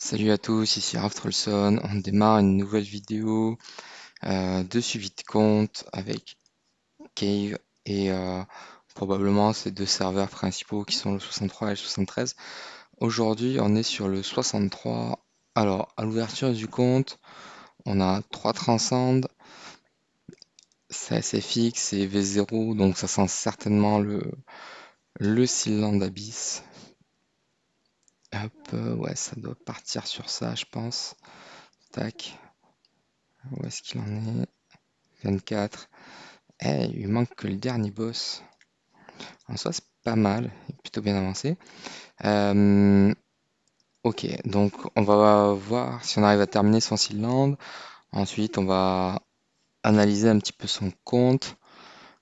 Salut à tous, ici Raph Trolson. On démarre une nouvelle vidéo de suivi de compte avec Cave et probablement ces deux serveurs principaux qui sont le 63 et le 73. Aujourd'hui, on est sur le 63. Alors, à l'ouverture du compte, on a 3 transcends, CSFX et V0, donc ça sent certainement le Sealand Abyss. Hop, ouais, ça doit partir sur ça, je pense. Tac, où est-ce qu'il en est? 24. Eh, il lui manque que le dernier boss. En soi, c'est pas mal, il est plutôt bien avancé. Euh, ok, donc on va voir si on arrive à terminer son Sealand. Ensuite, on va analyser un petit peu son compte,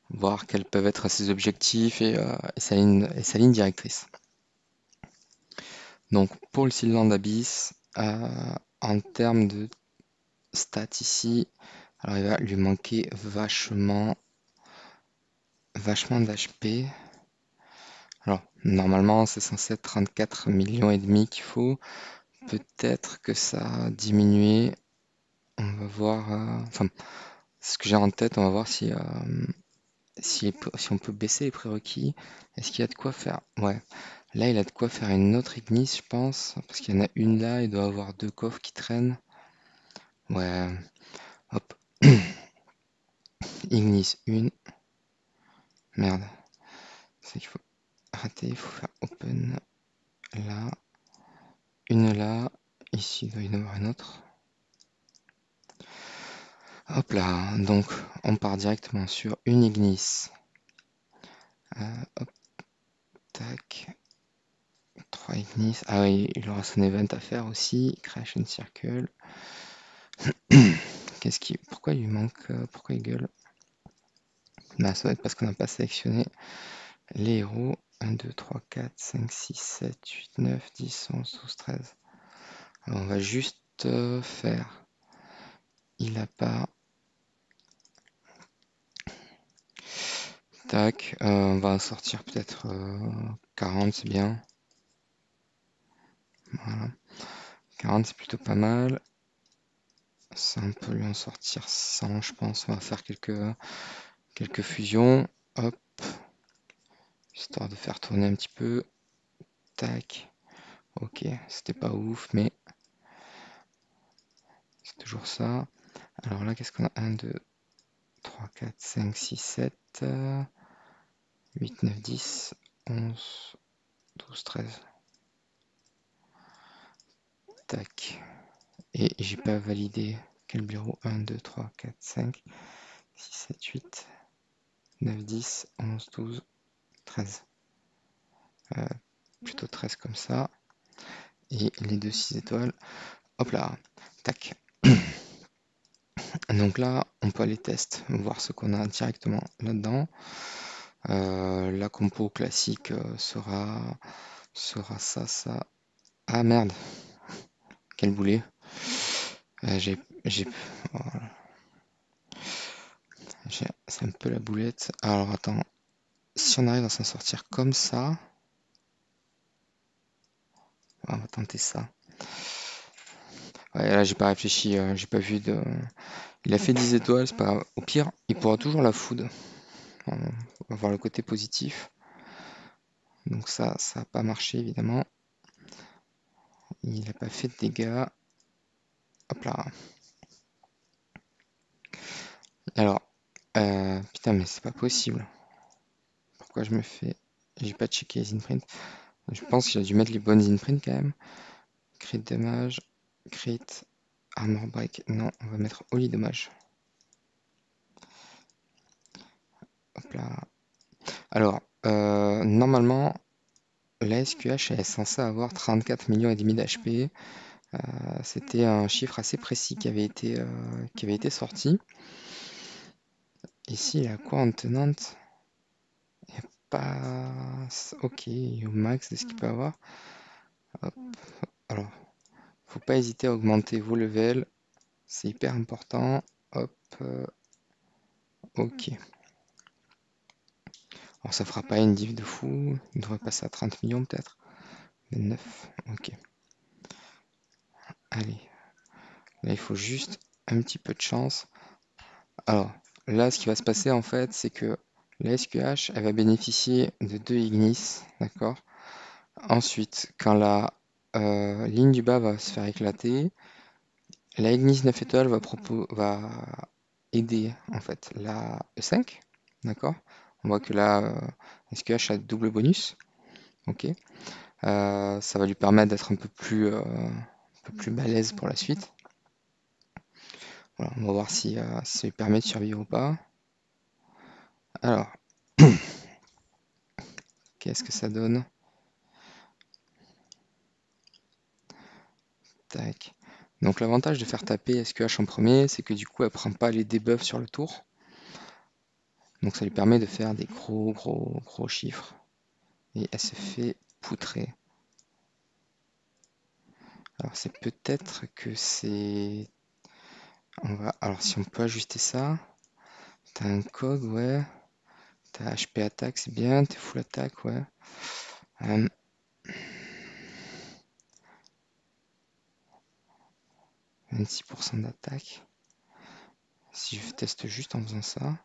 voir quels peuvent être ses objectifs et sa ligne directrice. Donc pour le Sealand Abyss, en termes de stats ici, alors il va lui manquer vachement d'HP. Alors, normalement, c'est censé être 34 millions et demi qu'il faut. Peut-être que ça a diminué. On va voir. Enfin, ce que j'ai en tête, on va voir si on peut baisser les prérequis. Est-ce qu'il y a de quoi faire? Ouais. Là, il a de quoi faire une autre Ignis, je pense. Parce qu'il y en a une là, il doit avoir deux coffres qui traînent. Ouais. Hop. Ignis 1. Merde. C'est qu'il faut rater. Il faut faire open là. Une là. Ici, il doit y en avoir une autre. Hop là, donc on part directement sur une Ignis. Hop, tac. 3 Ignis. Ah oui, il aura son event à faire aussi. Creation Circle. Pourquoi il lui manque. Pourquoi il gueule? Bah, ça va être parce qu'on n'a pas sélectionné les héros. 1, 2, 3, 4, 5, 6, 7, 8, 9, 10, 11, 12, 13. Alors on va juste faire. Il a pas. Tac. On va sortir peut-être 40, c'est bien. Voilà. 40, c'est plutôt pas mal. Ça, on peut lui en sortir 100, je pense. On va faire quelques fusions. Hop. Histoire de faire tourner un petit peu. Tac. Ok, c'était pas ouf, mais c'est toujours ça. Alors là, qu'est-ce qu'on a? 1, 2, 3, 4, 5, 6, 7, 8, 9, 10, 11, 12, 13. Tac. Et j'ai pas validé quel bureau? 1, 2, 3, 4, 5, 6, 7, 8, 9, 10, 11, 12, 13. Plutôt 13 comme ça. Et les deux 6 étoiles. Hop là. Tac. Donc là, on peut aller tester, voir ce qu'on a directement là-dedans. La compo classique sera ça, ça. Ah merde, quel boulet. J'ai, voilà. C'est un peu la boulette. Alors attends, si on arrive à s'en sortir comme ça, on va tenter ça. Ouais, là j'ai pas réfléchi, j'ai pas vu de. Il a fait 10 étoiles, c'est pas grave. Au pire, il pourra toujours la food. On va voir le côté positif. Donc ça n'a pas marché évidemment. Il n'a pas fait de dégâts. Hop là. Alors, putain, mais c'est pas possible. Pourquoi je me fais. J'ai pas checké les imprints. Je pense qu'il a dû mettre les bonnes imprints quand même. Crit dommage. Crit. Armor break. Non, on va mettre Holy dommage. Hop là. Alors, normalement, la SQH est censée avoir 34 millions et demi d'HP. C'était un chiffre assez précis qui avait été sorti. Ici, il a quoi en tenante? Il n'y a pas. Ok, au max de ce qu'il peut avoir. Hop. Alors, faut pas hésiter à augmenter vos levels. C'est hyper important. Hop. Ok. Alors, ça fera pas une div de fou. Il devrait passer à 30 millions peut-être. 9. Ok. Allez, là il faut juste un petit peu de chance. Alors, là ce qui va se passer en fait, c'est que la SQH, elle va bénéficier de 2 ignis, d'accord? Ensuite, quand la ligne du bas va se faire éclater, la ignis 9 étoiles va aider en fait la E5, d'accord? On voit que là, SQH a double bonus, ok? Ça va lui permettre d'être un peu plus balèze pour la suite. Voilà, on va voir si ça lui permet de survivre ou pas. Alors, qu'est-ce que ça donne? Tac. Donc l'avantage de faire taper SQH en premier, c'est que du coup elle prend pas les debuffs sur le tour. Donc ça lui permet de faire des gros chiffres. Et elle se fait poutrer. Alors c'est peut-être que c'est... Alors si on peut ajuster ça, t'as un cog, ouais. T'as HP attaque, c'est bien. T'es full attaque, ouais. 26% d'attaque. Si je teste juste en faisant ça.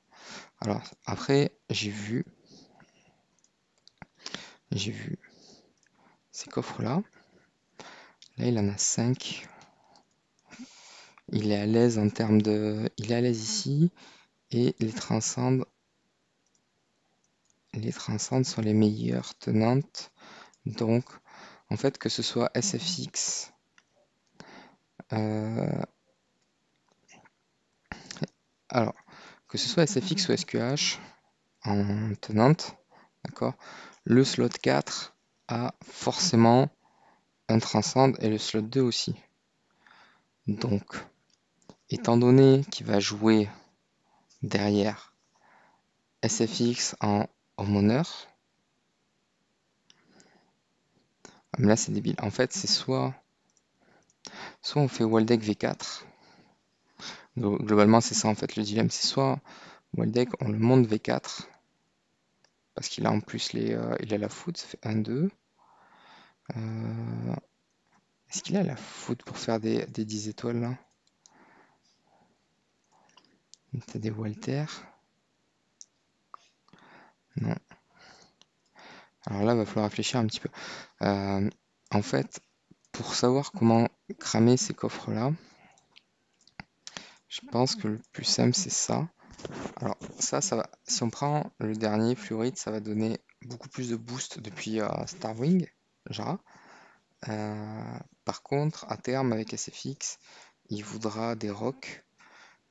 Alors après, j'ai vu ces coffres-là. Là, il en a 5. Il est à l'aise en termes de... Il est à l'aise ici. Et les transcendes sont les meilleures tenantes. Donc, en fait, que ce soit SFX, alors, que ce soit SFX ou SQH en tenante, d'accord, le slot 4 a forcément un transcende et le slot 2 aussi. Donc, étant donné qu'il va jouer derrière SFX en hormoneur, mais là c'est débile. En fait, c'est soit on fait Waldeck V4. Globalement, c'est ça en fait le dilemme. C'est soit Waldeck, on le monte V4, parce qu'il a en plus il a la foot, ça fait 1, 2. Est-ce qu'il a la foot pour faire des 10 étoiles là? T'as des Walter? Non. Alors là, il va falloir réfléchir un petit peu. En fait, pour savoir comment cramer ces coffres-là, je pense que le plus simple, c'est ça. Alors ça va. Si on prend le dernier Fluorite, ça va donner beaucoup plus de boost depuis Starwing, Jara. Par contre, à terme, avec SFX, il voudra des rocks,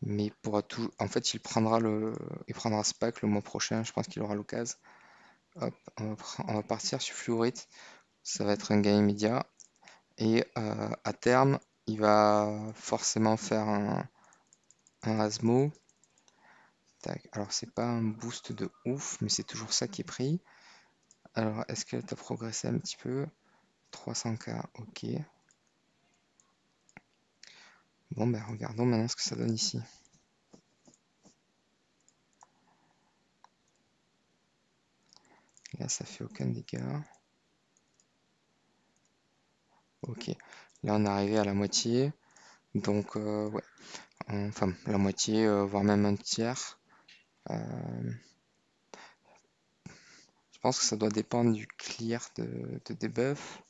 mais pourra tout. En fait, il prendra Spac le mois prochain. Je pense qu'il aura l'occasion. Hop, on va partir sur Fluorite. Ça va être un gain immédiat. Et à terme, il va forcément faire un Asmo. Tac. Alors, c'est pas un boost de ouf, mais c'est toujours ça qui est pris. Alors, est-ce que tu as progressé un petit peu? 300k, ok. Bon, ben regardons maintenant ce que ça donne ici. Là, ça fait aucun dégât. Ok. Là, on est arrivé à la moitié. Donc, ouais. Enfin, la moitié, voire même un tiers. Je pense que ça doit dépendre du clear de debuff.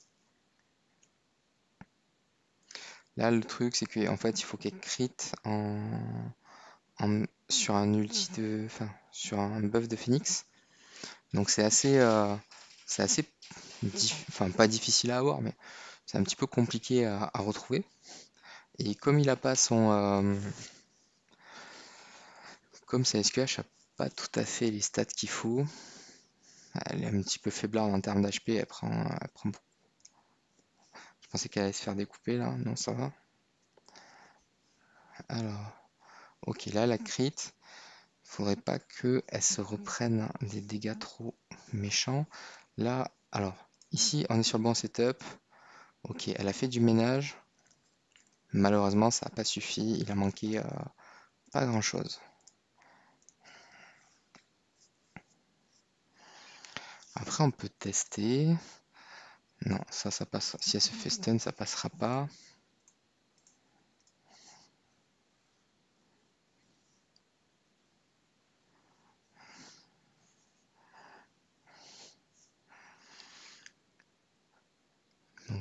Là, le truc, c'est qu'en fait, il faut qu'elle crit sur un ulti enfin, sur un buff de Phoenix. Donc c'est assez, enfin pas difficile à avoir, mais c'est un petit peu compliqué à retrouver. Et comme il a pas comme sa SQH a pas tout à fait les stats qu'il faut, elle est un petit peu faiblarde en termes d'HP, elle prend beaucoup. Je pensais qu'elle allait se faire découper là, non ça va. Alors, ok, là la crit, faudrait pas qu'elle se reprenne des dégâts trop méchants. Là, alors, ici on est sur le bon setup. Ok, elle a fait du ménage. Malheureusement, ça n'a pas suffi. Il a manqué pas grand-chose. Après, on peut tester. Non, ça passe. Si elle se fait stun, ça passera pas.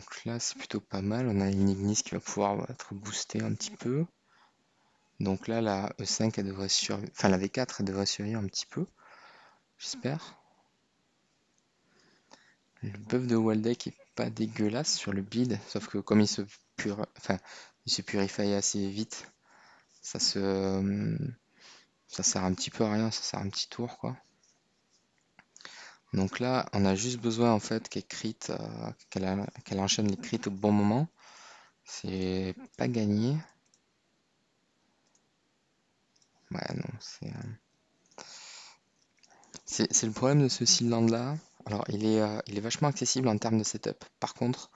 Donc là, c'est plutôt pas mal. On a une Ignis qui va pouvoir être boostée un petit peu. Donc là, la E5, elle devrait survivre. Enfin, la V4, elle devrait survivre un petit peu. J'espère. Le buff de Waldeck est pas dégueulasse sur le build. Sauf que comme enfin, il se purifie assez vite, ça ça sert un petit peu à rien. Ça sert un petit tour, quoi. Donc là, on a juste besoin en fait qu'elle enchaîne les crits au bon moment. C'est pas gagné. Ouais, non, c'est le problème de ce Sealand là. Alors, il est vachement accessible en termes de setup. Par contre,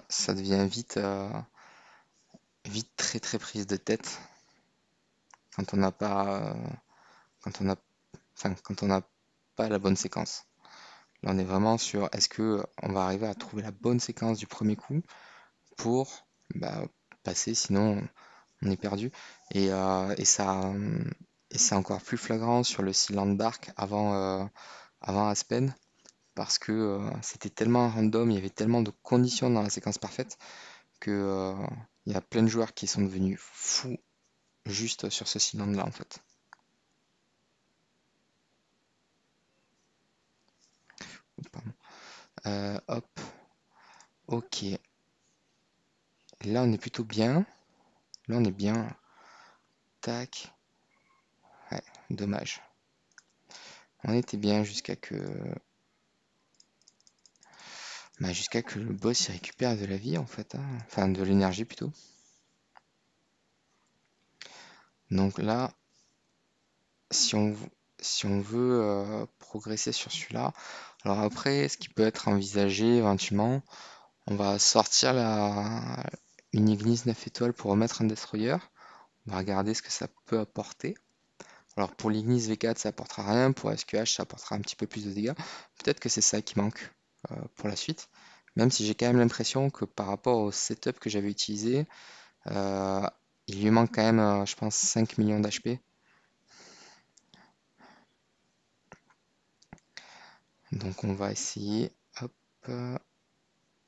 ça devient vite très très prise de tête quand on n'a pas, quand on a, enfin, quand on n'a pas la bonne séquence. Là, on est vraiment sur est-ce que on va arriver à trouver la bonne séquence du premier coup pour bah, passer, sinon on est perdu. Et c'est encore plus flagrant sur le Sealand Dark avant Aspen, parce que c'était tellement random, il y avait tellement de conditions dans la séquence parfaite que il y a plein de joueurs qui sont devenus fous juste sur ce Sealand là en fait. Pardon. Hop, ok. Là on est plutôt bien. Là on est bien. Tac. Ouais, dommage. On était bien jusqu'à que le boss il récupère de la vie en fait, hein. Enfin de l'énergie plutôt. Donc là, si on, si on veut progresser sur celui-là, alors après, ce qui peut être envisagé éventuellement, on va sortir une Ignis 9 étoiles pour remettre un Destroyer. On va regarder ce que ça peut apporter. Alors pour l'Ignis V4, ça apportera rien, pour SQH, ça apportera un petit peu plus de dégâts. Peut-être que c'est ça qui manque pour la suite. Même si j'ai quand même l'impression que par rapport au setup que j'avais utilisé, euh, il lui manque quand même, je pense, 5 millions d'HP. Donc on va essayer, hop, on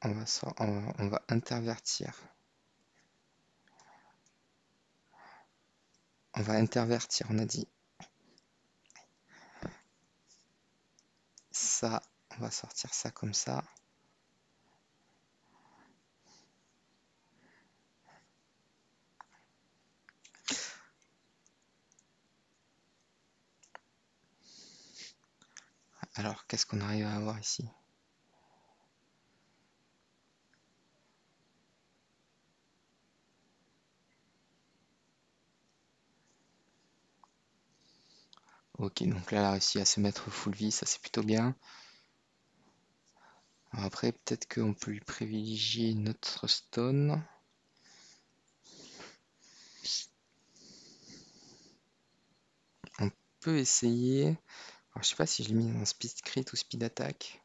va intervertir. On va intervertir, on a dit. Ça, on va sortir ça comme ça. Alors, qu'est-ce qu'on arrive à avoir ici? Ok, donc là, elle a réussi à se mettre full vie, ça c'est plutôt bien. Alors après, peut-être qu'on peut lui privilégier notre stone. On peut essayer. Alors, je sais pas si je l'ai mis en speed crit ou speed attack.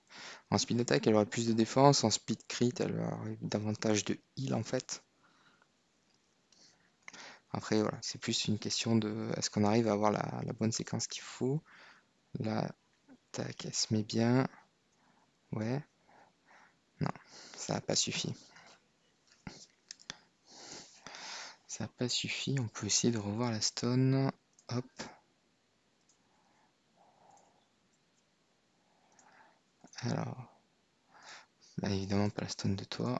En speed attack, elle aurait plus de défense. En speed crit, elle aurait davantage de heal en fait. Après, voilà, c'est plus une question de est-ce qu'on arrive à avoir la bonne séquence qu'il faut. Là, tac, elle se met bien. Ouais. Non, ça n'a pas suffi. Ça n'a pas suffi. On peut essayer de revoir la stone. Hop. Alors, là, évidemment, pas la stone de toi.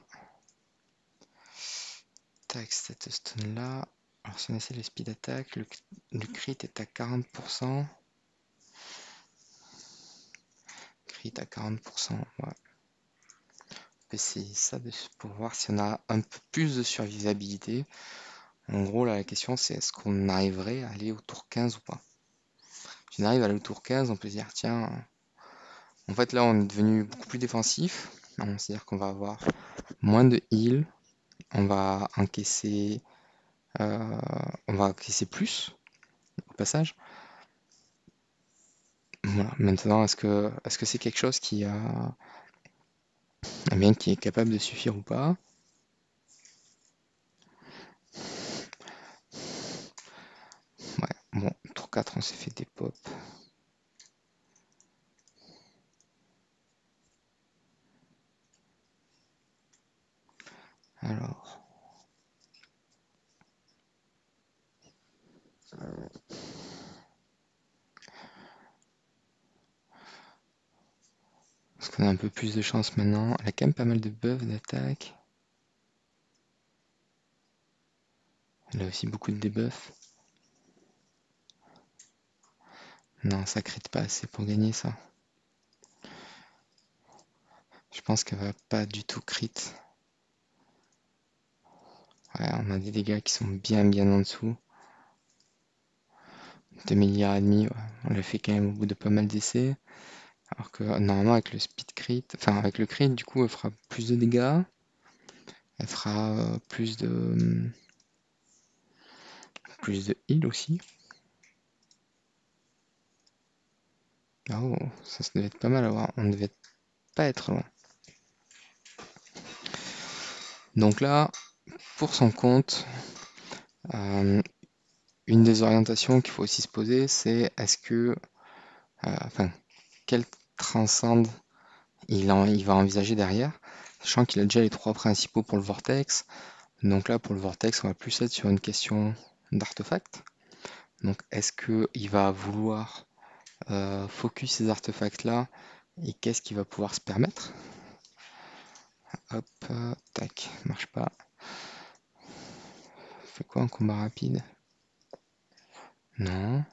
Tac, cette stone là. Alors, si on essaie le speed attack, le crit est à 40%. Crit à 40%. Ouais. On peut essayer ça pour voir si on a un peu plus de survivabilité. En gros, là, la question c'est est-ce qu'on arriverait à aller au tour 15 ou pas? Si on arrive à aller au tour 15, on peut se dire tiens, en fait là on est devenu beaucoup plus défensif. C'est-à-dire qu'on va avoir moins de heal, on va encaisser, euh, on va encaisser plus au passage. Voilà. Maintenant, est-ce que c'est quelque chose qui est capable de suffire ou pas? Ouais, bon, tour 4, on s'est fait des pops. Parce qu'on a un peu plus de chance maintenant. Elle a quand même pas mal de buffs d'attaque. Elle a aussi beaucoup de debuffs. Non, ça crit pas assez pour gagner ça. Je pense qu'elle va pas du tout crit. Ouais, on a des dégâts qui sont bien en dessous. 2 milliards et demi, ouais. On l'a fait quand même au bout de pas mal d'essais. Alors que normalement avec le speed crit, enfin avec le crit, du coup elle fera plus de dégâts. Elle fera plus de heal aussi. Oh, ça devait être pas mal à voir. On ne devait pas être loin. Donc là, pour son compte, une des orientations qu'il faut aussi se poser, c'est est-ce que, enfin, quel transcend il va envisager derrière, sachant qu'il a déjà les 3 principaux pour le vortex. Donc là, pour le vortex, on va plus être sur une question d'artefact. Donc est-ce qu'il va vouloir focus ces artefacts-là et qu'est-ce qu'il va pouvoir se permettre? Hop, tac, marche pas. Fait quoi un combat rapide? Non.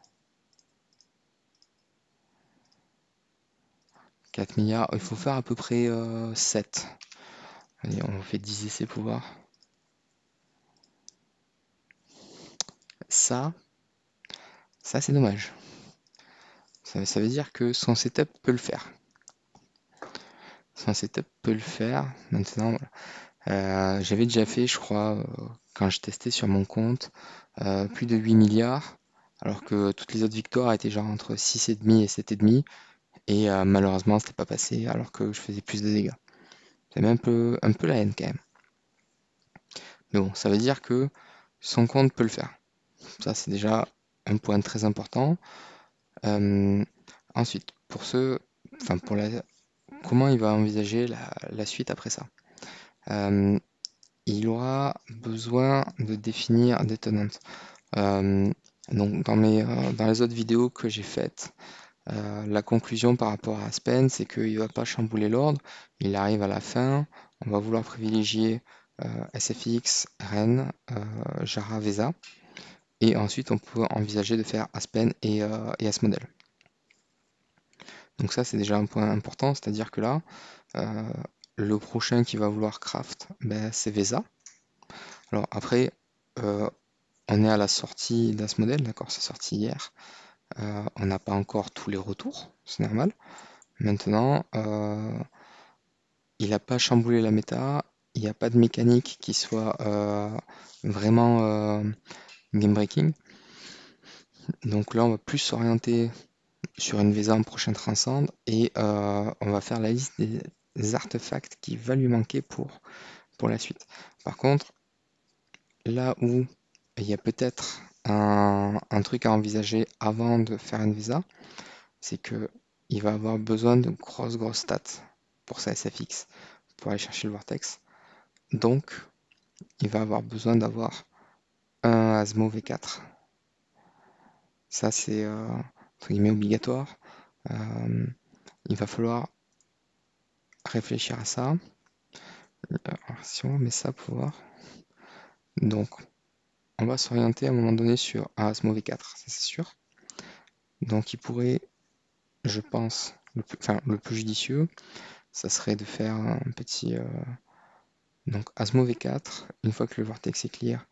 4 milliards, il faut faire à peu près 7. Allez, on fait 10 essais pour voir. Ça, ça c'est dommage. Ça veut dire que son setup peut le faire. Son setup peut le faire. Maintenant, voilà. J'avais déjà fait, je crois, quand je testais sur mon compte, plus de 8 milliards, alors que toutes les autres victoires étaient genre entre 6,5 et 7,5. Et malheureusement, c'était pas passé, alors que je faisais plus de dégâts. C'est même un peu la haine quand même. Mais bon, ça veut dire que son compte peut le faire. Ça, c'est déjà un point très important. Ensuite, comment il va envisager la suite après ça? Il aura besoin de définir des tenantes. Donc dans les autres vidéos que j'ai faites, la conclusion par rapport à Aspen, c'est qu'il ne va pas chambouler l'ordre. Il arrive à la fin, on va vouloir privilégier SFX, Rennes, Jara, Vesa. Et ensuite, on peut envisager de faire Aspen et Asmodel. Donc ça, c'est déjà un point important, c'est-à-dire que là, le prochain qui va vouloir craft, ben, c'est Vesa. Alors après, on est à la sortie d'Asmodel, d'accord, c'est sorti hier. On n'a pas encore tous les retours, c'est normal. Maintenant, il n'a pas chamboulé la méta, il n'y a pas de mécanique qui soit vraiment game breaking. Donc là, on va plus s'orienter sur une Vesa en prochain transcend et on va faire la liste des artefacts qui va lui manquer pour la suite. Par contre, là où il y a peut-être un truc à envisager avant de faire une Vesa, c'est que il va avoir besoin de grosses stats pour sa SFX, pour aller chercher le vortex. Donc, il va avoir besoin d'avoir un Asmo V4. Ça, c'est entre guillemets obligatoire. Il va falloir réfléchir à ça. Alors, si on met ça pour voir. Donc, on va s'orienter à un moment donné sur un Asmo V4, ça c'est sûr. Donc, il pourrait, je pense, le plus judicieux, ça serait de faire un petit. Donc, Asmo V4, une fois que le vortex est clear,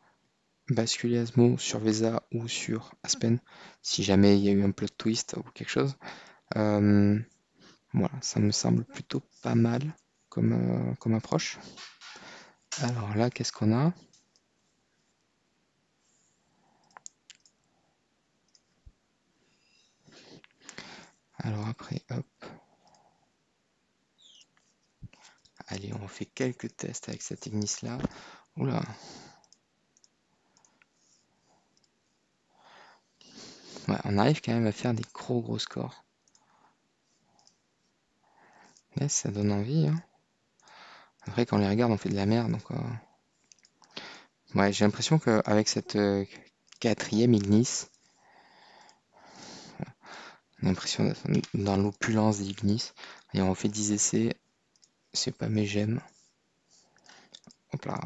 basculer Asmo sur Vesa ou sur Aspen, si jamais il y a eu un plot twist ou quelque chose. Voilà, ça me semble plutôt pas mal comme approche. Alors là, qu'est-ce qu'on a? Alors après, hop. Allez, on fait quelques tests avec cette Ignis-là. Oula. Ouais, on arrive quand même à faire des gros scores. Mais ça donne envie, hein. Après, quand on les regarde, on fait de la merde. Donc, ouais, j'ai l'impression qu'avec cette quatrième Ignis, On a l'impression d'être dans l'opulence des Ignis. Et on fait 10 essais. C'est pas mes j'aime. Hop là.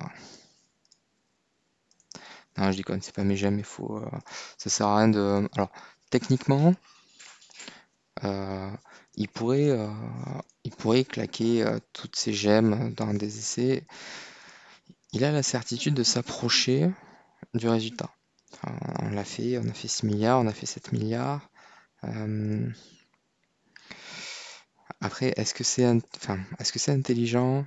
Non, je déconne, c'est pas mes j'aime, il faut. Ça sert à rien de. Alors, techniquement, euh, il pourrait, euh, il pourrait claquer toutes ses gemmes dans des essais. Il a la certitude de s'approcher du résultat. Enfin, on a fait 6 milliards, on a fait 7 milliards. Euh, Après, est-ce que c'est intelligent?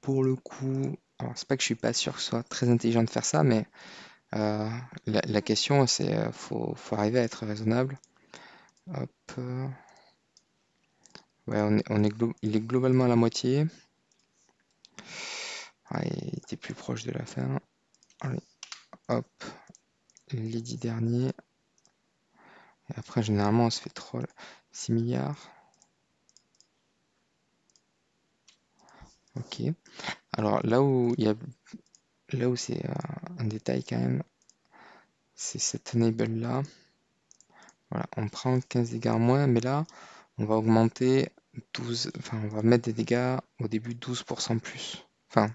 Pour le coup, alors c'est pas que je suis pas sûr que ce soit très intelligent de faire ça, mais euh, la question c'est faut arriver à être raisonnable. Hop, ouais, il est globalement à la moitié. Ouais, il était plus proche de la fin. Allez, hop, les 10 derniers. Et après, généralement, on se fait troll. 6 milliards. Ok. Alors là où c'est un détail quand même, c'est cette enable là. Voilà, on prend 15 dégâts en moins, mais là, on va augmenter 12, enfin, on va mettre des dégâts au début 12% plus. Enfin,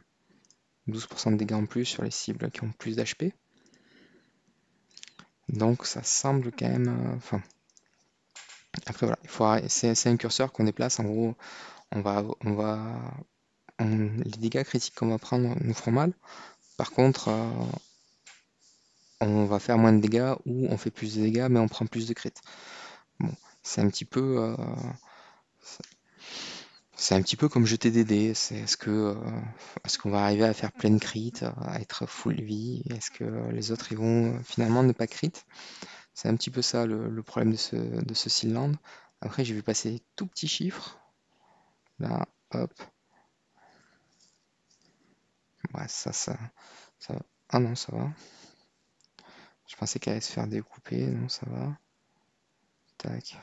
12% de dégâts en plus sur les cibles qui ont plus d'HP. Donc ça semble quand même. Enfin, après voilà, c'est un curseur qu'on déplace. En gros, on va, on va, les dégâts critiques qu'on va prendre nous feront mal. Par contre, on va faire moins de dégâts ou on fait plus de dégâts, mais on prend plus de crit. Bon, c'est un petit peu. C'est un petit peu comme jeter des dés. Est-ce qu'on va arriver à faire plein crit, à être full vie? Est-ce que les autres ils vont finalement ne pas crit? C'est un petit peu ça le problème de ce Sealand. Après, j'ai vu passer des tout petits chiffres. Là, hop. Ouais, ça va. Ah non, ça va. Je pensais qu'elle allait se faire découper. Non, ça va. Tac.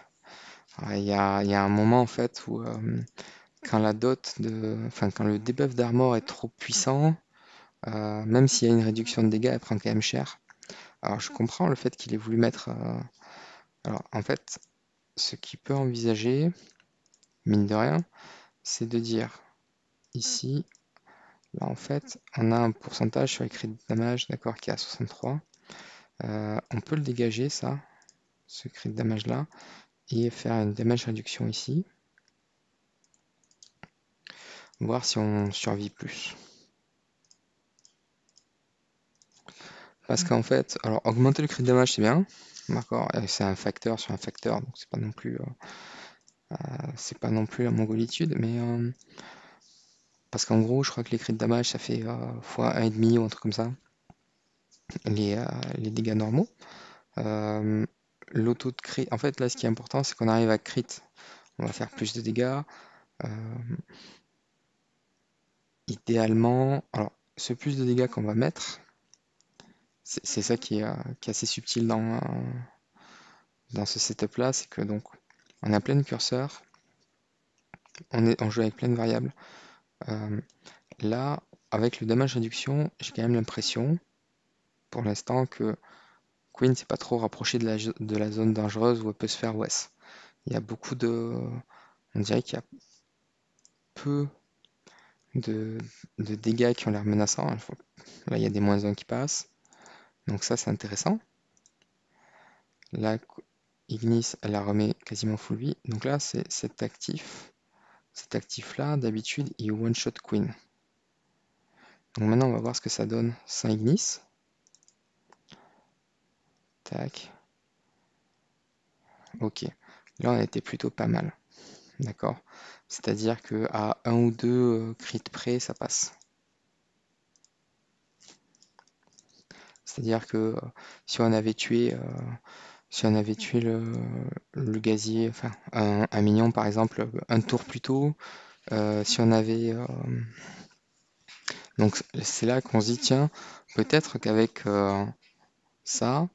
Ouais, il y a un moment en fait où quand quand le debuff d'armor est trop puissant, même s'il y a une réduction de dégâts, elle prend quand même cher. Alors je comprends le fait qu'il ait voulu mettre. Alors en fait, ce qu'il peut envisager, mine de rien, c'est de dire ici, là en fait, on a un pourcentage sur les crit damage, d'accord, qui est à 63. On peut le dégager ça, ce crit damage là, et faire une damage réduction ici, voir si on survit plus. Parce qu'en fait, alors augmenter le crit damage c'est bien, d'accord, c'est un facteur sur un facteur, donc c'est pas non plus la mongolitude, mais parce qu'en gros, je crois que les crit damage ça fait fois 1,5 ou un truc comme ça, les, euh, les dégâts normaux. Euh, L'auto de crit, en fait là ce qui est important c'est qu'on arrive à crit, on va faire plus de dégâts. Euh, Idéalement, alors ce plus de dégâts qu'on va mettre, c'est ça qui est assez subtil dans ce setup là, c'est que donc on a plein de curseurs, on joue avec plein de variables. Euh, Là, avec le damage réduction, j'ai quand même l'impression, pour l'instant, que Queen s'est pas trop rapproché de la zone dangereuse où elle peut se faire OS. Il y a beaucoup de. On dirait qu'il y a peu de, de dégâts qui ont l'air menaçants. Là, il y a des moins 1 qui passent. Donc ça, c'est intéressant. Là, Ignis, elle la remet quasiment full vie. Donc là, c'est cet actif. Cet actif-là, d'habitude, il one-shot Queen. Donc maintenant, on va voir ce que ça donne sans Ignis. Tac. Ok. Là, on était plutôt pas mal. D'accord? C'est-à-dire que à un ou deux crits près, ça passe. C'est-à-dire que si on avait tué, si on avait tué le gazier, enfin un minion par exemple, un tour plus tôt, si on avait, donc c'est là qu'on se dit tiens, peut-être qu'avec ça,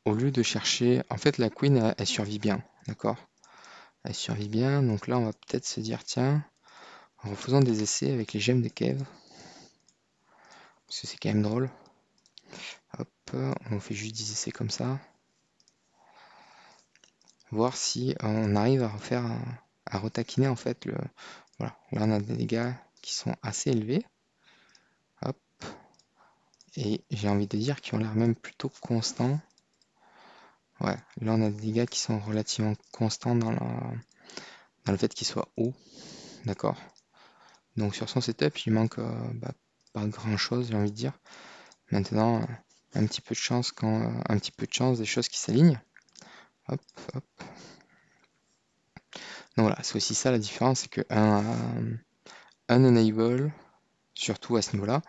au lieu de chercher, en fait la queen elle survit bien, d'accord? Elle survit bien, donc là on va peut-être se dire tiens, en faisant des essais avec les gemmes des caves, parce que c'est quand même drôle. Hop, on fait juste des essais comme ça. voir si on arrive à refaire à retaquiner en fait le. Voilà, là on a des dégâts qui sont assez élevés. Hop. Et j'ai envie de dire qu'ils ont l'air même plutôt constants. Ouais, là on a des dégâts qui sont relativement constants dans le fait qu'ils soient hauts. D'accord. Donc sur son setup, il manque pas grand chose, j'ai envie de dire. Maintenant, un petit peu de chance un petit peu de chance, des choses qui s'alignent. Hop, hop. Donc voilà, c'est aussi ça la différence, c'est que un enable, surtout à ce niveau-là,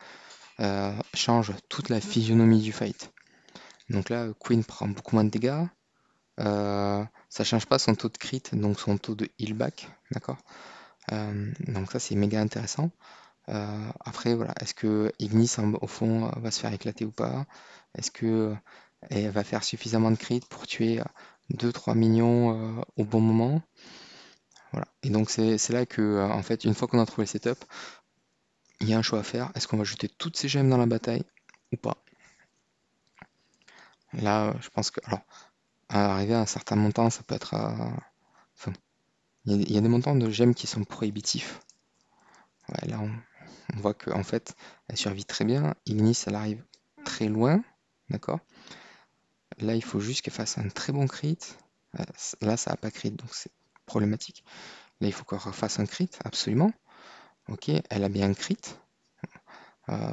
change toute la physionomie du fight. Donc là, Queen prend beaucoup moins de dégâts. Ça change pas son taux de crit, donc son taux de heal back, d'accord. Donc ça c'est méga intéressant. Après voilà, est-ce que Ignis au fond va se faire éclater ou pas? Est-ce que elle va faire suffisamment de crit pour tuer 2-3 minions au bon moment? Voilà. Et donc c'est là que en fait une fois qu'on a trouvé le setup, il y a un choix à faire. Est-ce qu'on va jeter toutes ces gemmes dans la bataille ou pas? Là, je pense que alors à arriver à un certain montant, ça peut être enfin, il y a des montants de gemmes qui sont prohibitifs. Ouais, là, on voit que en fait, elle survit très bien. Ignis, elle arrive très loin, d'accord? Là, il faut juste qu'elle fasse un très bon crit. Là, ça n'a pas crit, donc c'est problématique. Là, il faut qu'elle refasse un crit, absolument. Ok, elle a bien un crit.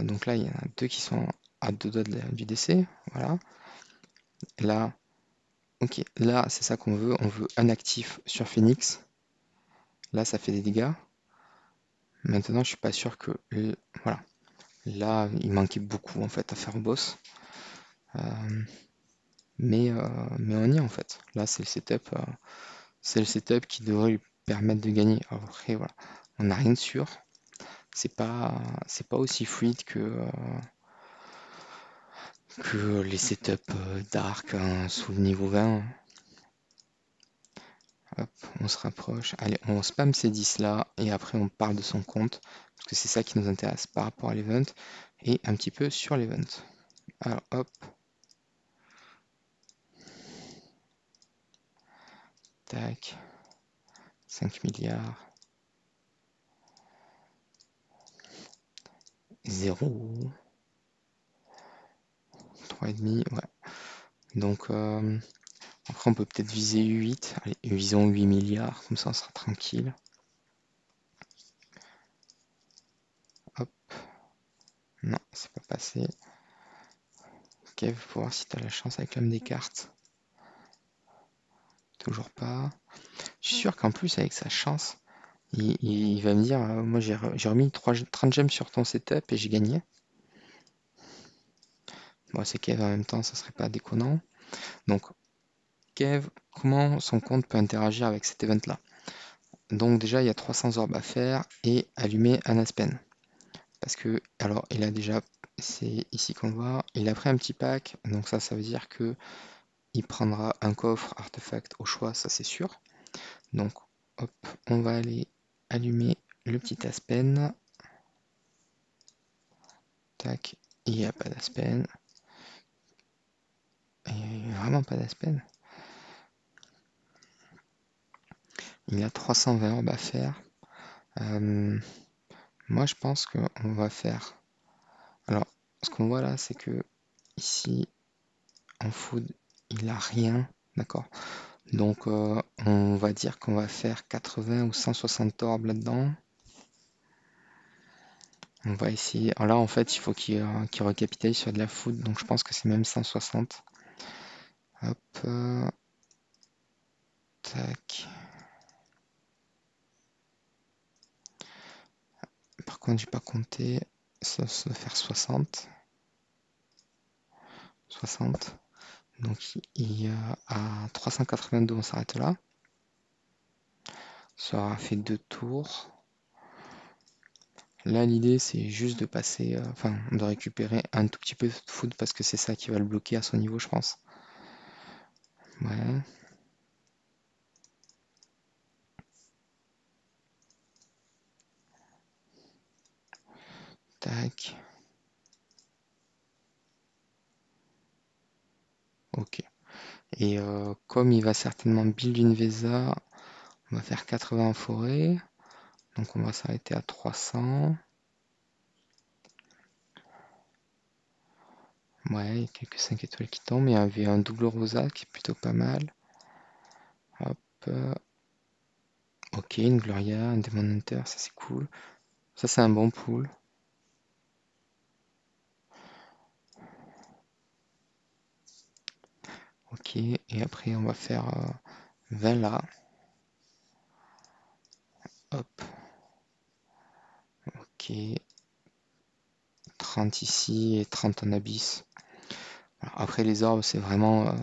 Donc là, il y en a deux qui sont à deux doigts du décès. Voilà. Là, ok, là, c'est ça qu'on veut. On veut un actif sur Phoenix. Là, ça fait des dégâts. Maintenant, je suis pas sûr que. Voilà. Là, il manquait beaucoup en fait à faire au boss. Euh, mais on y est en fait. Là, c'est le setup qui devrait lui permettre de gagner. Après, voilà, on n'a rien de sûr. C'est pas, c'est pas aussi fluide que les setups dark sous le niveau 20. Hop, on se rapproche. Allez, on spam ces 10 là et après on parle de son compte parce que c'est ça qui nous intéresse par rapport à l'event et un petit peu sur l'event. Alors hop, tac, 5 milliards, 0, 3,5, ouais. Donc après on peut peut-être viser 8. Allez, visons 8 milliards, comme ça on sera tranquille. Hop, non, c'est pas passé. Kev, faut voir si t'as la chance avec l'homme des cartes. Toujours pas. Je suis sûr qu'en plus avec sa chance, il va me dire, moi j'ai remis 30 gemmes sur ton setup et j'ai gagné. Bon, c'est Kev en même temps, ça serait pas déconnant. Donc, Kev, comment son compte peut interagir avec cet event-là? Donc déjà, il y a 300 orbes à faire et allumer un Aspen. Parce que, alors, il a déjà, c'est ici qu'on le voit, il a pris un petit pack, donc ça veut dire que il prendra un coffre artefact au choix, ça c'est sûr. Donc, hop, on va aller allumer le petit Aspen. Tac, il n'y a pas d'Aspen. Il n'y a vraiment pas d'Aspen. Il a 320 orbes à faire. Moi, je pense qu'on va faire. Alors, ce qu'on voit là, c'est que ici, en food, il a rien, d'accord. Donc, on va dire qu'on va faire 80 ou 160 orbes là-dedans. On va essayer. Alors là, en fait, il faut qu'il recapitalise sur de la food, donc je pense que c'est même 160. Hop, tac. Par contre, j'ai pas compté. Ça doit faire 60. 60. Donc il y a à 382, on s'arrête là. Ça aura fait 2 tours. Là, l'idée, c'est juste de passer, enfin, de récupérer un tout petit peu de food parce que c'est ça qui va le bloquer à son niveau, je pense. Ouais. Tac. Ok. Et comme il va certainement build une VESA, on va faire 80 en forêt. Donc on va s'arrêter à 300. Ouais, il y a quelques 5 étoiles qui tombent. Il y avait un double rosa qui est plutôt pas mal. Hop. Ok, une Gloria, un Demon Hunter, ça c'est cool. Ça c'est un bon pool. Ok, et après on va faire 20 là. Hop. Ok. 30 ici et 30 en abyss. Alors, après les orbes, c'est vraiment...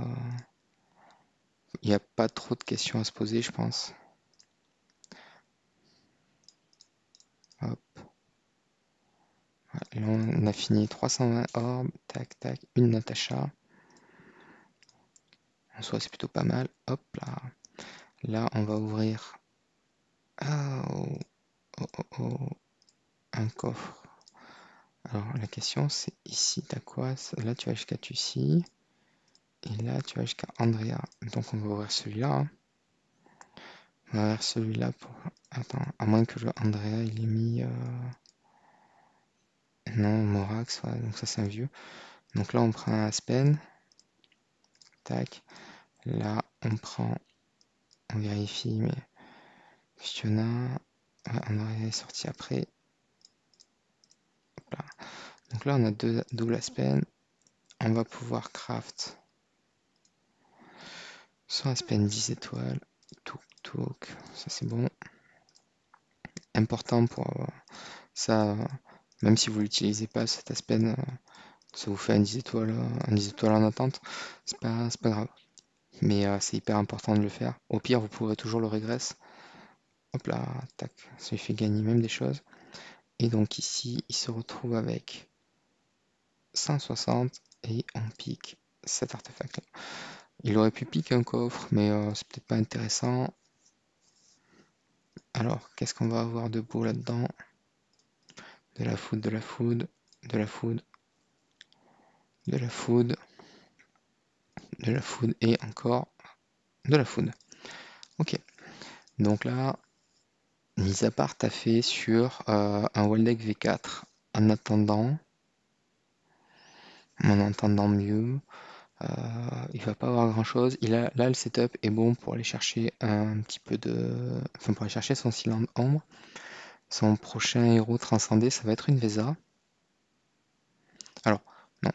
Il n'y a pas trop de questions à se poser, je pense. Hop. Ouais, là, on a fini 320 orbes. Tac, tac. Une Natacha. En soi, c'est plutôt pas mal. Hop là. Là, on va ouvrir... Oh, oh, oh, oh. Un coffre. Alors, la question, c'est ici, t'as quoi? Là, tu vas jusqu'à Tussi. Et là, tu vas jusqu'à Andrea. Donc, on va ouvrir celui-là. Hein. On va ouvrir celui-là pour... Attends, à moins que le Andrea, il ait mis... Non, Morax, ouais, donc ça, c'est un vieux. Donc là, on prend un Aspen. Tac. Là, on prend... On vérifie, mais... Fiona... Ouais, Andrea est sorti après. Hop là. Donc là, on a deux double Aspen. On va pouvoir craft... Soit Aspen 10 étoiles. Touk, touk. Ça, c'est bon. Important pour ça, même si vous l'utilisez pas, cet Aspen, ça vous fait un 10 étoiles en attente, c'est pas grave. Mais c'est hyper important de le faire. Au pire, vous pourrez toujours le régresse. Hop là, tac, ça lui fait gagner même des choses. Et donc ici, il se retrouve avec 160 et on pique cet artefact là. Il aurait pu piquer un coffre, mais c'est peut-être pas intéressant. Alors, qu'est-ce qu'on va avoir de beau là-dedans? De la food, de la food, de la food, de la food, de la food et encore de la food. Ok, donc là, mis à part t'as fait sur un Waldeck V4 en attendant mieux. Il va pas avoir grand chose. Là, le setup est bon pour aller chercher un petit peu de. Enfin, pour aller chercher son cylindre ombre. Son prochain héros transcendé, ça va être une VESA. Alors, non.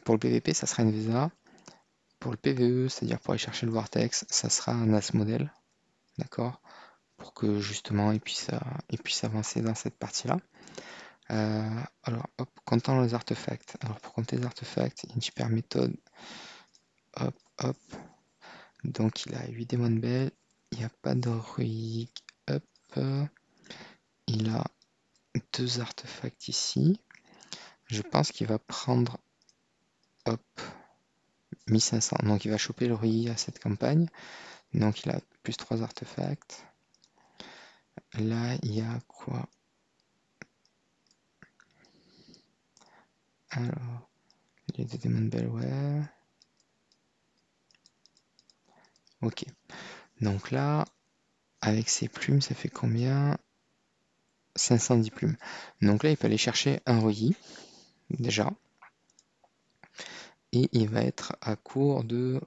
Pour le PVP, ça sera une VESA. Pour le PVE, c'est-à-dire pour aller chercher le Vortex, ça sera un As modèle. D'accord? Pour que justement il puisse avancer dans cette partie-là. Alors, hop, comptant les artefacts. Alors, pour compter les artefacts, il y a une super méthode. Hop, hop. Donc, il a 8 Demon Bell. Il n'y a pas d'héroïque. Hop. Il a 2 artefacts ici. Je pense qu'il va prendre. Hop. 1500. Donc, il va choper le Rui à cette campagne. Donc, il a plus 3 artefacts. Là, il y a quoi? Alors, il y a des Demon Bell, ouais. Ok. Donc là, avec ses plumes, ça fait combien? 510 plumes. Donc là, il peut aller chercher un Royi, déjà. Et il va être à court de...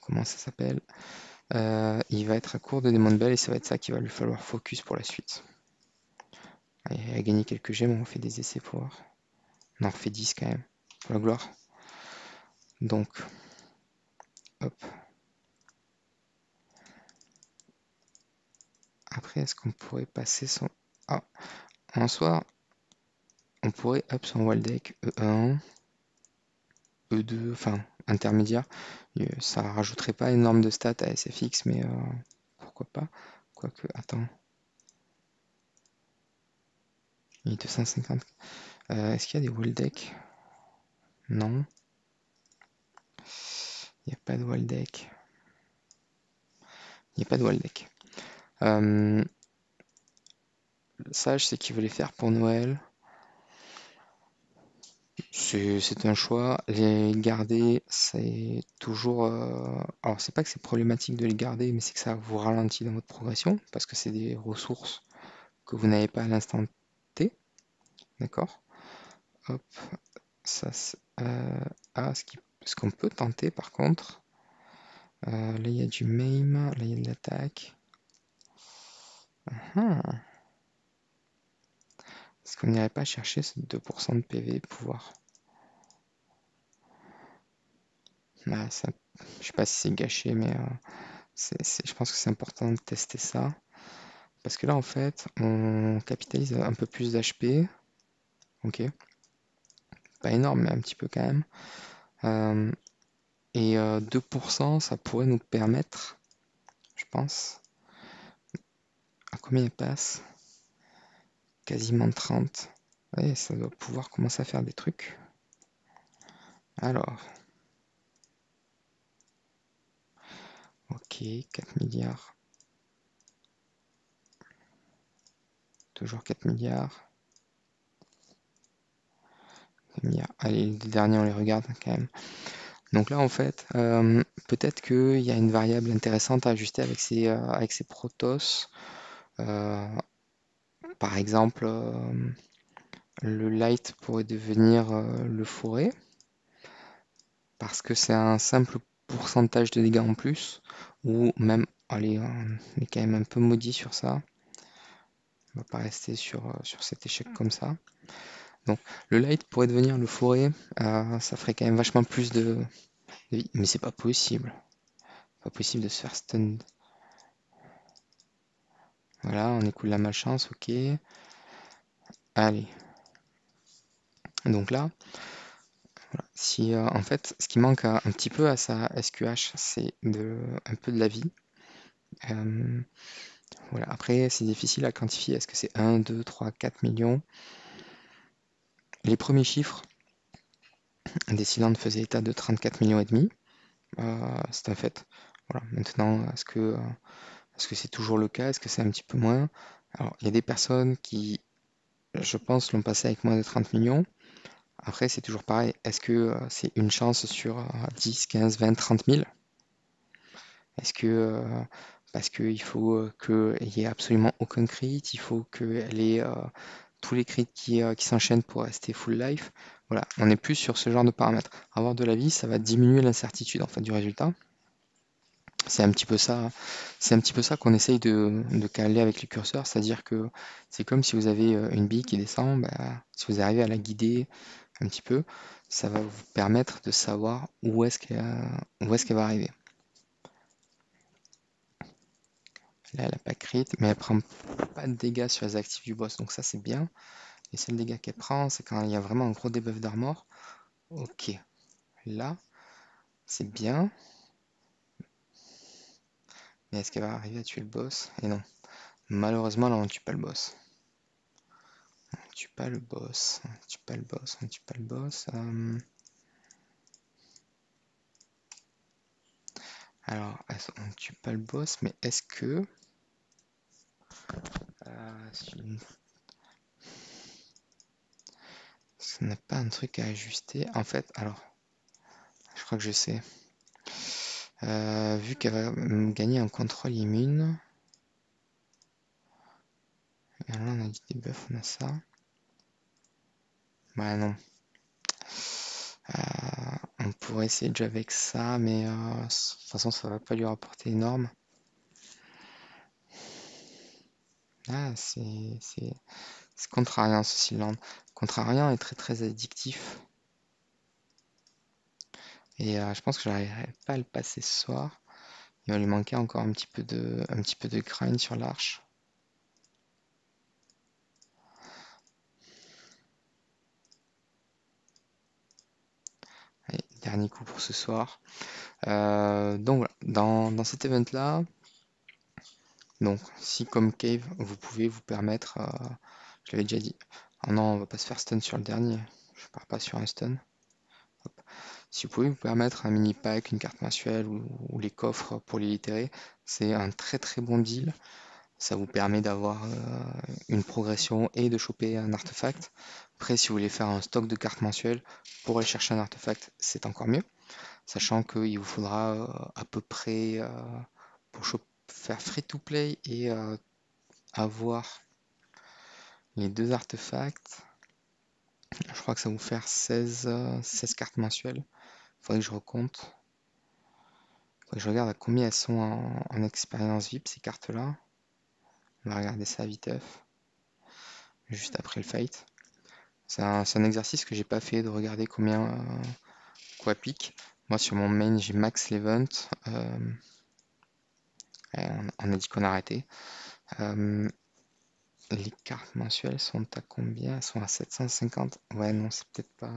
comment ça s'appelle? Il va être à court de Demon Bell et ça va être ça qu'il va lui falloir focus pour la suite. Allez, il a gagné quelques gemmes, on fait des essais pour voir. On en refait 10 quand même, pour la gloire. Donc, hop. Après, est-ce qu'on pourrait passer son... Ah, en soi, on pourrait up son Waldeck E1, E2, enfin intermédiaire. Ça rajouterait pas énorme de stats à SFX, mais pourquoi pas. Quoique, attends. Il est 250. Est-ce qu'il y a des Waldeck? Non. Il n'y a pas de Waldeck. Il n'y a pas de Waldeck. Ça, je sais qu'il veut les faire pour Noël. C'est un choix. Les garder, c'est toujours. Alors, c'est pas que c'est problématique de les garder, mais c'est que ça vous ralentit dans votre progression, parce que c'est des ressources que vous n'avez pas à l'instant T. D'accord? Hop, ça. Ah, ce qu'on peut tenter par contre. Là, il y a du maim, là, il y a de l'attaque. Ah, est-ce qu'on n'irait pas chercher ce 2% de PV pouvoir? Ah, je sais pas si c'est gâché, mais je pense que c'est important de tester ça. Parce que là, en fait, on capitalise un peu plus d'HP. Ok, pas énorme, mais un petit peu quand même. Et 2%, ça pourrait nous permettre, je pense, à combien il passe? Quasiment 30. Ouais, ça doit pouvoir commencer à faire des trucs. Alors, ok, 4 milliards. Toujours 4 milliards. 2 milliards. Allez, les derniers, on les regarde quand même. Donc là, en fait, peut-être qu'il y a une variable intéressante à ajuster avec ces protos. Euh, Par exemple, le light pourrait devenir le forêt, parce que c'est un simple pourcentage de dégâts en plus, ou même, allez, on est quand même un peu maudit sur ça. On va pas rester sur cet échec comme ça. Donc, le light pourrait devenir le forêt, ça ferait quand même vachement plus de vie. Mais c'est pas possible. Pas possible de se faire stun. Voilà, on écoule la malchance, ok. Allez. Donc là, voilà. Si en fait, ce qui manque un petit peu à sa SQH, c'est un peu de la vie. Voilà. Après, c'est difficile à quantifier. Est-ce que c'est 1, 2, 3, 4 millions? Les premiers chiffres des cylindres faisaient état de 34 millions et demi. C'est un fait. Voilà. Maintenant, est-ce que c'est toujours le cas? Est-ce que c'est un petit peu moins? Alors, il y a des personnes qui, je pense, l'ont passé avec moins de 30 millions. Après, c'est toujours pareil. Est-ce que c'est une chance sur 10, 15, 20, 30 000? Est-ce que parce qu'il faut qu'il n'y ait absolument aucun crit, il faut qu'elle ait tous les crits qui s'enchaînent pour rester full life? Voilà, on est plus sur ce genre de paramètres. Avoir de la vie, ça va diminuer l'incertitude en fait du résultat. C'est un petit peu ça, c'est un petit peu ça qu'on essaye de caler avec les curseurs, c'est-à-dire que c'est comme si vous avez une bille qui descend, bah, si vous arrivez à la guider un petit peu, ça va vous permettre de savoir où est-ce qu'elle va arriver. Là, elle n'a pas crit, mais elle prend pas de dégâts sur les actifs du boss, donc ça c'est bien. Les seuls dégâts qu'elle prend, c'est quand il y a vraiment un gros debuff d'armor. Ok, là, c'est bien. Mais est-ce qu'elle va arriver à tuer le boss? Et non. Malheureusement, là, on ne tue pas le boss. On ne tue pas le boss. On ne tue pas le boss. On ne tue pas le boss. Alors, on ne tue pas le boss, mais est-ce que... ça n'a pas un truc à ajuster? En fait, alors, je crois que je sais. Vu qu'elle va gagner un contrôle immune. Et là, on a dit des buffs, on a ça. Bah non. On pourrait essayer de jouer avec ça, mais de toute façon, ça va pas lui rapporter énorme. Ah, c'est contrariant ce cylindre. Contrariant est très très addictif. Et je pense que j'arriverai pas à le passer ce soir. Il va lui manquer encore un petit peu de grind sur l'arche. Allez, dernier coup pour ce soir. Donc voilà, dans cet event là, donc si comme Cave, vous pouvez vous permettre, je l'avais déjà dit, oh non, on va pas se faire stun sur le dernier, je pars pas sur un stun. Hop. Si vous pouvez vous permettre un mini pack, une carte mensuelle ou les coffres pour les litérer, c'est un très très bon deal. Ça vous permet d'avoir une progression et de choper un artefact. Après, si vous voulez faire un stock de cartes mensuelles pour aller chercher un artefact, c'est encore mieux. Sachant qu'il vous faudra à peu près pour faire free to play et avoir les deux artefacts. Je crois que ça va vous faire 16 cartes mensuelles. Faudrait que je recompte. Faudrait que je regarde à combien elles sont en expérience VIP ces cartes-là. On va regarder ça vite juste après le fight. C'est un exercice que j'ai pas fait de regarder combien quoi pique. Moi sur mon main j'ai max l'event. On a dit qu'on arrêtait. Les cartes mensuelles sont à combien? Elles sont à 750. Ouais non c'est peut-être pas.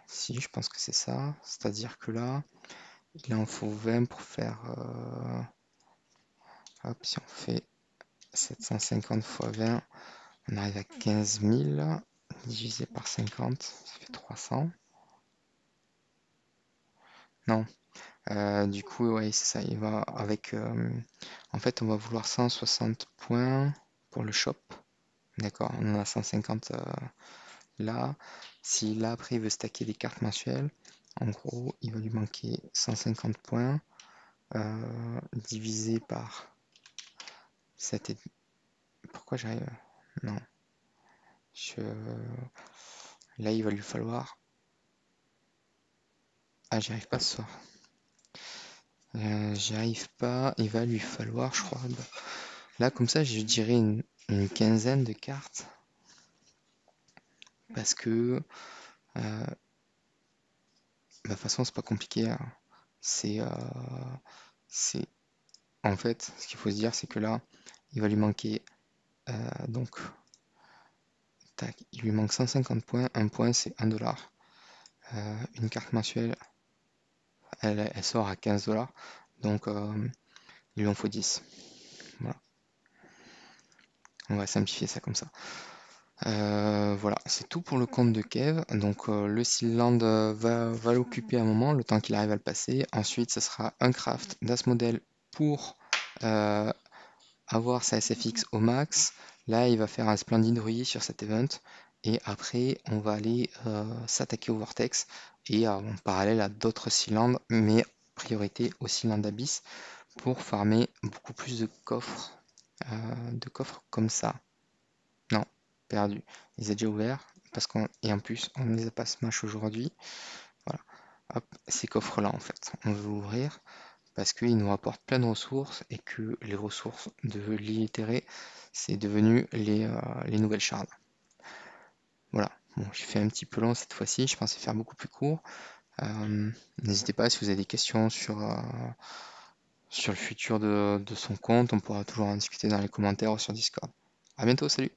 Si je pense que c'est ça. C'est-à-dire que là, il en faut 20 pour faire. Hop, si on fait 750 x 20, on arrive à 15 000 divisé par 50, ça fait 300. Non, du coup, ouais, c'est ça. Il va avec. En fait, on va vouloir 160 points pour le shop. D'accord, on en a 150 là. Si là, après, il veut stacker des cartes mensuelles, en gros, il va lui manquer 150 points divisé par 7 et... Pourquoi j'arrive? Non. Là, il va lui falloir... Ah, j'y arrive pas ce soir. J'y arrive pas. Il va lui falloir, je crois... Là, comme ça, je dirais une quinzaine de cartes. Parce que... de toute façon, c'est pas compliqué, hein. C'est... En fait, ce qu'il faut se dire, c'est que là, il va lui manquer... donc... Tac, il lui manque 150 points. Un point, c'est 1 dollar. Une carte mensuelle, elle sort à 15 $. Donc, il lui en faut 10. Voilà. On va simplifier ça comme ça. Voilà, c'est tout pour le compte de Kev. Donc, le Sealand va l'occuper un moment, le temps qu'il arrive à le passer. Ensuite, ce sera un craft d'Asmodel pour avoir sa SFX au max. Là, il va faire un Splendid Rouillé sur cet event. Et après, on va aller s'attaquer au Vortex et en parallèle à d'autres Sealand, mais priorité au Sealand Abyss pour farmer beaucoup plus de coffres comme ça. Non, perdu. Il est déjà ouvert et en plus on ne les a pas smash aujourd'hui. Voilà. Hop, ces coffres-là en fait, on veut ouvrir parce qu'ils nous rapportent plein de ressources et que les ressources de l'illitéré, c'est devenu les nouvelles shards. Voilà. Bon, j'ai fait un petit peu long cette fois-ci, je pensais faire beaucoup plus court. N'hésitez pas si vous avez des questions sur le futur de son compte, on pourra toujours en discuter dans les commentaires ou sur Discord. A bientôt, salut!